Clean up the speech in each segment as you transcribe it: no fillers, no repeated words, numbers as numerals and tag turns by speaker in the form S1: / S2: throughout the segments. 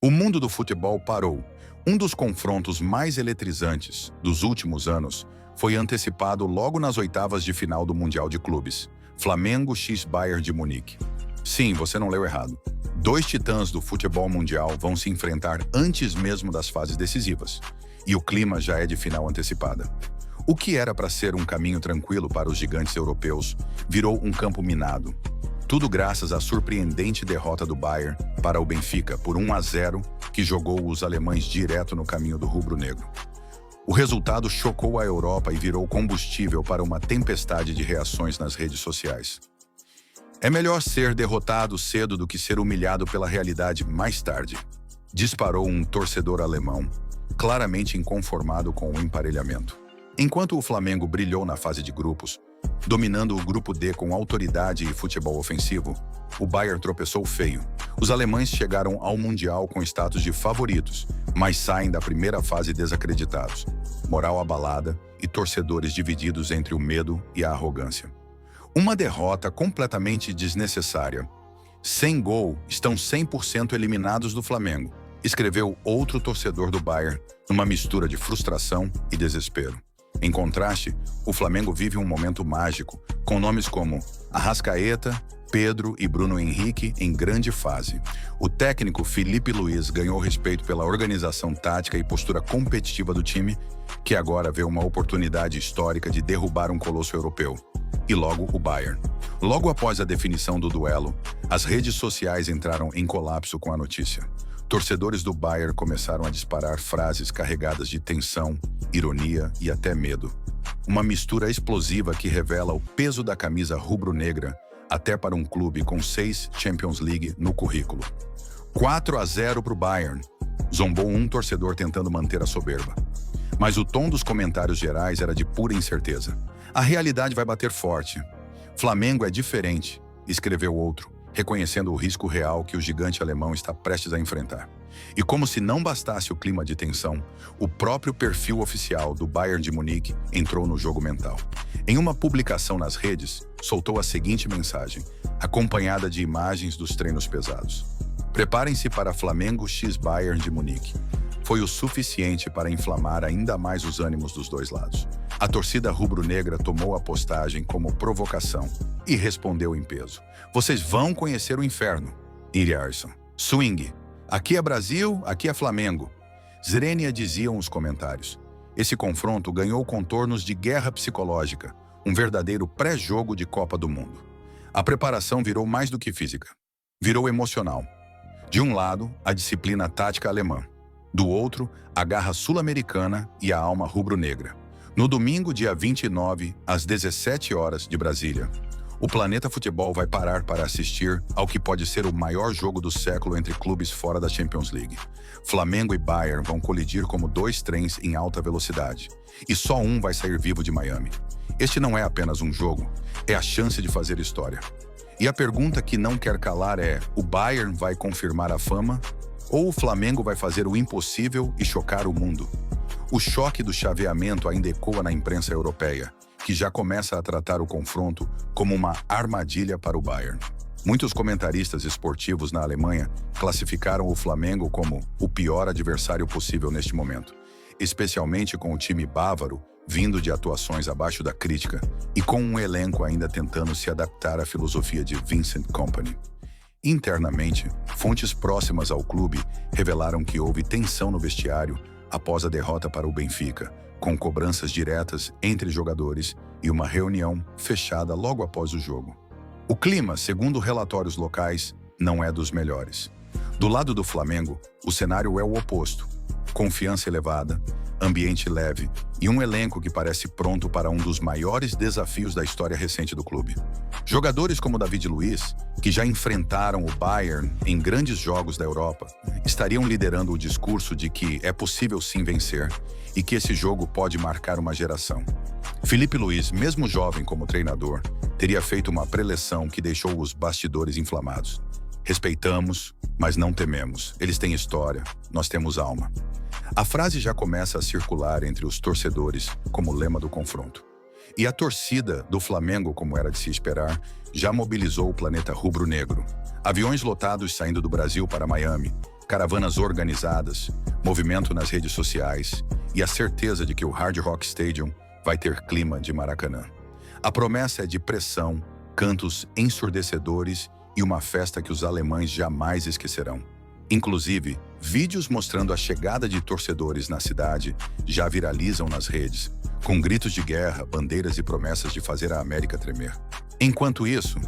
S1: O mundo do futebol parou. Um dos confrontos mais eletrizantes dos últimos anos foi antecipado logo nas oitavas de final do Mundial de Clubes. Flamengo x Bayern de Munique. Sim, você não leu errado. Dois titãs do futebol mundial vão se enfrentar antes mesmo das fases decisivas. E o clima já é de final antecipada. O que era para ser um caminho tranquilo para os gigantes europeus virou um campo minado. Tudo graças à surpreendente derrota do Bayern para o Benfica por 1-0, que jogou os alemães direto no caminho do rubro-negro. O resultado chocou a Europa e virou combustível para uma tempestade de reações nas redes sociais. É melhor ser derrotado cedo do que ser humilhado pela realidade mais tarde, disparou um torcedor alemão, claramente inconformado com o emparelhamento. Enquanto o Flamengo brilhou na fase de grupos, dominando o grupo D com autoridade e futebol ofensivo, o Bayern tropeçou feio. Os alemães chegaram ao Mundial com status de favoritos, mas saem da primeira fase desacreditados, moral abalada e torcedores divididos entre o medo e a arrogância. Uma derrota completamente desnecessária. Sem gol, estão 100% eliminados do Flamengo, escreveu outro torcedor do Bayern, numa mistura de frustração e desespero. Em contraste, o Flamengo vive um momento mágico, com nomes como Arrascaeta, Pedro e Bruno Henrique em grande fase. O técnico Filipe Luís ganhou respeito pela organização tática e postura competitiva do time, que agora vê uma oportunidade histórica de derrubar um colosso europeu. E logo o Bayern. Logo após a definição do duelo, as redes sociais entraram em colapso com a notícia. Torcedores do Bayern começaram a disparar frases carregadas de tensão, ironia e até medo. Uma mistura explosiva que revela o peso da camisa rubro-negra até para um clube com 6 Champions League no currículo. 4-0 para o Bayern, zombou um torcedor tentando manter a soberba. Mas o tom dos comentários gerais era de pura incerteza. A realidade vai bater forte. Flamengo é diferente, escreveu outro, reconhecendo o risco real que o gigante alemão está prestes a enfrentar. E como se não bastasse o clima de tensão, o próprio perfil oficial do Bayern de Munique entrou no jogo mental. Em uma publicação nas redes, soltou a seguinte mensagem, acompanhada de imagens dos treinos pesados. Preparem-se para Flamengo x Bayern de Munique. Foi o suficiente para inflamar ainda mais os ânimos dos dois lados. A torcida rubro-negra tomou a postagem como provocação e respondeu em peso. Vocês vão conhecer o inferno. Iriarson. Swing. Aqui é Brasil, aqui é Flamengo. Zrenia diziam os comentários. Esse confronto ganhou contornos de guerra psicológica, um verdadeiro pré-jogo de Copa do Mundo. A preparação virou mais do que física. Virou emocional. De um lado, a disciplina tática alemã. Do outro, a garra sul-americana e a alma rubro-negra. No domingo, dia 29, às 17 horas de Brasília, o Planeta Futebol vai parar para assistir ao que pode ser o maior jogo do século entre clubes fora da Champions League. Flamengo e Bayern vão colidir como dois trens em alta velocidade. E só um vai sair vivo de Miami. Este não é apenas um jogo, é a chance de fazer história. E a pergunta que não quer calar é, o Bayern vai confirmar a fama? Ou o Flamengo vai fazer o impossível e chocar o mundo? O choque do chaveamento ainda ecoa na imprensa europeia, que já começa a tratar o confronto como uma armadilha para o Bayern. Muitos comentaristas esportivos na Alemanha classificaram o Flamengo como o pior adversário possível neste momento, especialmente com o time bávaro vindo de atuações abaixo da crítica e com um elenco ainda tentando se adaptar à filosofia de Vincent Kompany. Internamente, fontes próximas ao clube revelaram que houve tensão no vestiário após a derrota para o Benfica, com cobranças diretas entre jogadores e uma reunião fechada logo após o jogo. O clima, segundo relatórios locais, não é dos melhores. Do lado do Flamengo, o cenário é o oposto. Confiança elevada, ambiente leve e um elenco que parece pronto para um dos maiores desafios da história recente do clube. Jogadores como David Luiz, que já enfrentaram o Bayern em grandes jogos da Europa, estariam liderando o discurso de que é possível sim vencer e que esse jogo pode marcar uma geração. Filipe Luís, mesmo jovem como treinador, teria feito uma preleção que deixou os bastidores inflamados. Respeitamos, mas não tememos. Eles têm história, nós temos alma. A frase já começa a circular entre os torcedores como lema do confronto. E a torcida do Flamengo, como era de se esperar, já mobilizou o planeta rubro-negro. Aviões lotados saindo do Brasil para Miami, caravanas organizadas, movimento nas redes sociais e a certeza de que o Hard Rock Stadium vai ter clima de Maracanã. A promessa é de pressão, cantos ensurdecedores e uma festa que os alemães jamais esquecerão. Inclusive, vídeos mostrando a chegada de torcedores na cidade já viralizam nas redes, com gritos de guerra, bandeiras e promessas de fazer a América tremer. Enquanto isso,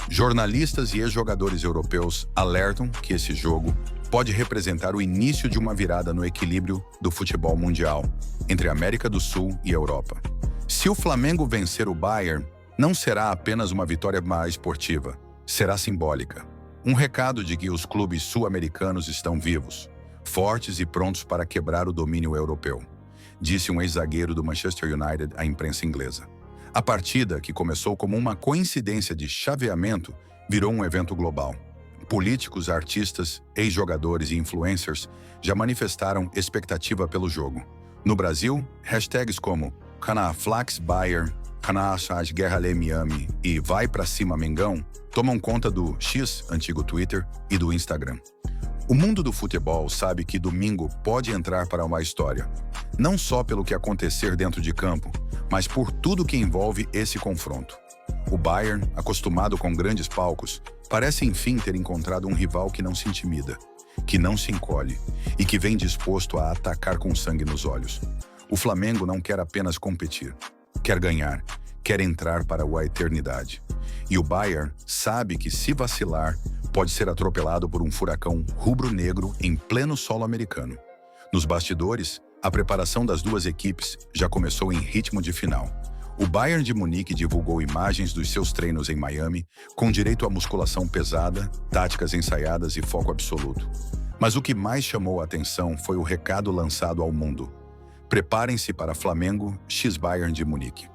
S1: jornalistas e ex-jogadores europeus alertam que esse jogo pode representar o início de uma virada no equilíbrio do futebol mundial entre a América do Sul e a Europa. Se o Flamengo vencer o Bayern, não será apenas uma vitória esportiva, será simbólica. Um recado de que os clubes sul-americanos estão vivos, fortes e prontos para quebrar o domínio europeu, disse um ex-zagueiro do Manchester United à imprensa inglesa. A partida, que começou como uma coincidência de chaveamento, virou um evento global. Políticos, artistas, ex-jogadores e influencers já manifestaram expectativa pelo jogo. No Brasil, hashtags como Canaflax Bayern, Canachas Guerra Le Miami e Vai Pra Cima Mengão tomam conta do X, antigo Twitter, e do Instagram. O mundo do futebol sabe que domingo pode entrar para uma história, não só pelo que acontecer dentro de campo, mas por tudo que envolve esse confronto. O Bayern, acostumado com grandes palcos, parece enfim ter encontrado um rival que não se intimida, que não se encolhe e que vem disposto a atacar com sangue nos olhos. O Flamengo não quer apenas competir, quer ganhar, quer entrar para a eternidade. E o Bayern sabe que, se vacilar, pode ser atropelado por um furacão rubro-negro em pleno solo americano. Nos bastidores, a preparação das duas equipes já começou em ritmo de final. O Bayern de Munique divulgou imagens dos seus treinos em Miami, com direito a musculação pesada, táticas ensaiadas e foco absoluto. Mas o que mais chamou a atenção foi o recado lançado ao mundo: preparem-se para Flamengo x Bayern de Munique.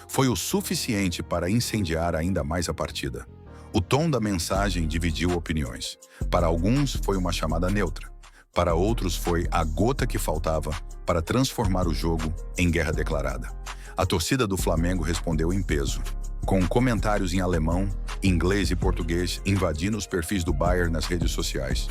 S1: Foi o suficiente para incendiar ainda mais a partida. O tom da mensagem dividiu opiniões. Para alguns foi uma chamada neutra. Para outros foi a gota que faltava para transformar o jogo em guerra declarada. A torcida do Flamengo respondeu em peso, com comentários em alemão, inglês e português invadindo os perfis do Bayern nas redes sociais.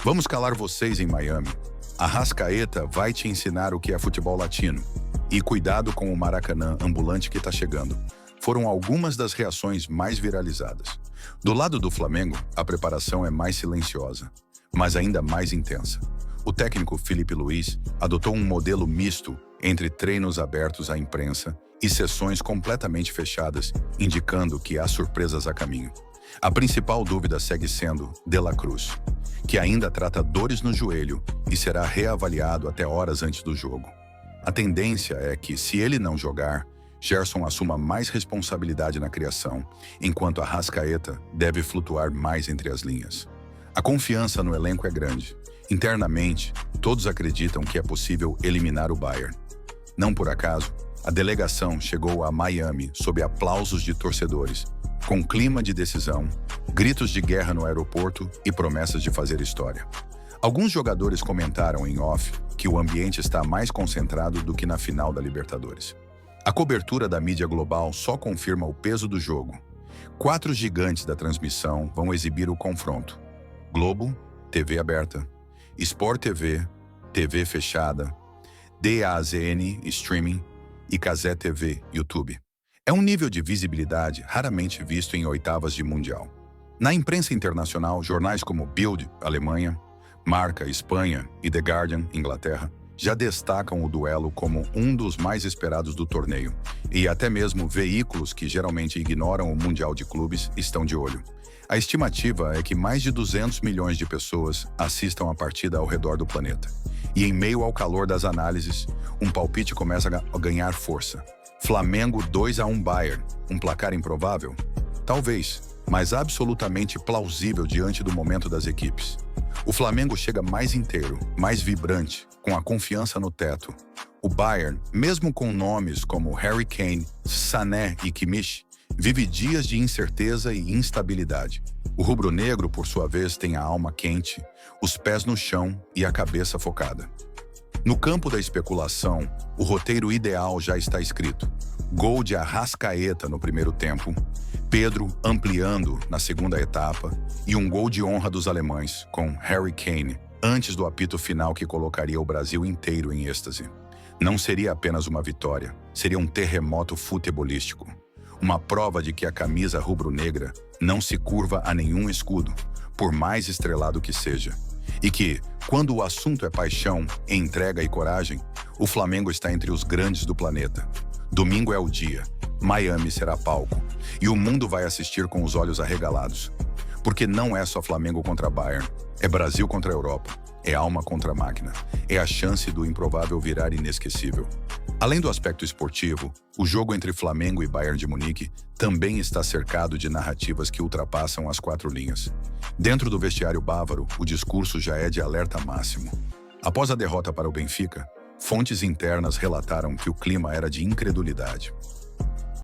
S1: Vamos calar vocês em Miami. Arrascaeta vai te ensinar o que é futebol latino. E cuidado com o Maracanã ambulante que está chegando. Foram algumas das reações mais viralizadas. Do lado do Flamengo, a preparação é mais silenciosa, mas ainda mais intensa. O técnico Felipe Luiz adotou um modelo misto entre treinos abertos à imprensa e sessões completamente fechadas, indicando que há surpresas a caminho. A principal dúvida segue sendo De La Cruz, que ainda trata dores no joelho e será reavaliado até horas antes do jogo. A tendência é que, se ele não jogar, Gerson assuma mais responsabilidade na criação, enquanto Arrascaeta deve flutuar mais entre as linhas. A confiança no elenco é grande. Internamente, todos acreditam que é possível eliminar o Bayern. Não por acaso, a delegação chegou a Miami sob aplausos de torcedores, com clima de decisão, gritos de guerra no aeroporto e promessas de fazer história. Alguns jogadores comentaram em off que o ambiente está mais concentrado do que na final da Libertadores. A cobertura da mídia global só confirma o peso do jogo. 4 gigantes da transmissão vão exibir o confronto: Globo, TV aberta, Sport TV, TV fechada, DAZN, streaming e Cazé TV, YouTube. É um nível de visibilidade raramente visto em oitavas de Mundial. Na imprensa internacional, jornais como Bild, Alemanha, Marca, Espanha e The Guardian, Inglaterra, já destacam o duelo como um dos mais esperados do torneio, e até mesmo veículos que geralmente ignoram o Mundial de Clubes estão de olho. A estimativa é que mais de 200 milhões de pessoas assistam a partida ao redor do planeta. E em meio ao calor das análises, um palpite começa a ganhar força. Flamengo 2-1 Bayern, um placar improvável? Talvez, mas absolutamente plausível diante do momento das equipes. O Flamengo chega mais inteiro, mais vibrante, com a confiança no teto. O Bayern, mesmo com nomes como Harry Kane, Sané e Kimmich, vive dias de incerteza e instabilidade. O rubro-negro, por sua vez, tem a alma quente, os pés no chão e a cabeça focada. No campo da especulação, o roteiro ideal já está escrito. Gol de Arrascaeta no primeiro tempo, Pedro ampliando na segunda etapa e um gol de honra dos alemães, com Harry Kane antes do apito final que colocaria o Brasil inteiro em êxtase. Não seria apenas uma vitória, seria um terremoto futebolístico. Uma prova de que a camisa rubro-negra não se curva a nenhum escudo, por mais estrelado que seja. E que, quando o assunto é paixão, entrega e coragem, o Flamengo está entre os grandes do planeta. Domingo é o dia, Miami será palco, e o mundo vai assistir com os olhos arregalados. Porque não é só Flamengo contra Bayern, é Brasil contra a Europa, é alma contra máquina, é a chance do improvável virar inesquecível. Além do aspecto esportivo, o jogo entre Flamengo e Bayern de Munique também está cercado de narrativas que ultrapassam as quatro linhas. Dentro do vestiário bávaro, o discurso já é de alerta máximo. Após a derrota para o Benfica, fontes internas relataram que o clima era de incredulidade.